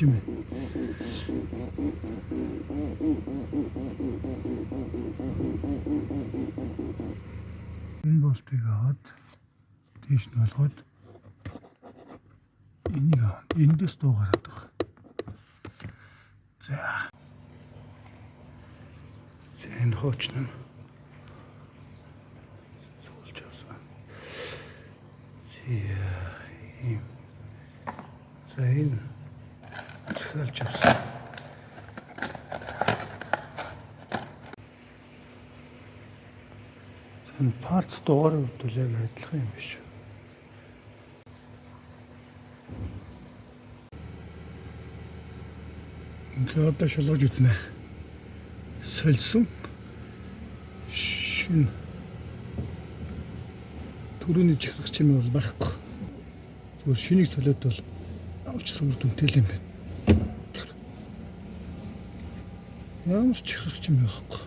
юм байна. Энэ болтыг аваад тийш нь болгоод энийг аваад эндээс дуу гараад байгаа. За энэ хооч нь суулж авсан. За энэ захиалж авсан. Энэ парц дугаарыг хувьд яг адилхан юм биш үү? Ингээ одоо шалгаж үзнэ. Сольсон шин түрүүний чихрэх чим бол байхгүй. Зүгээр шинийг солиод бол авч сүр дүнтэй юм байна. Ямар чихрэх чим байхгүй.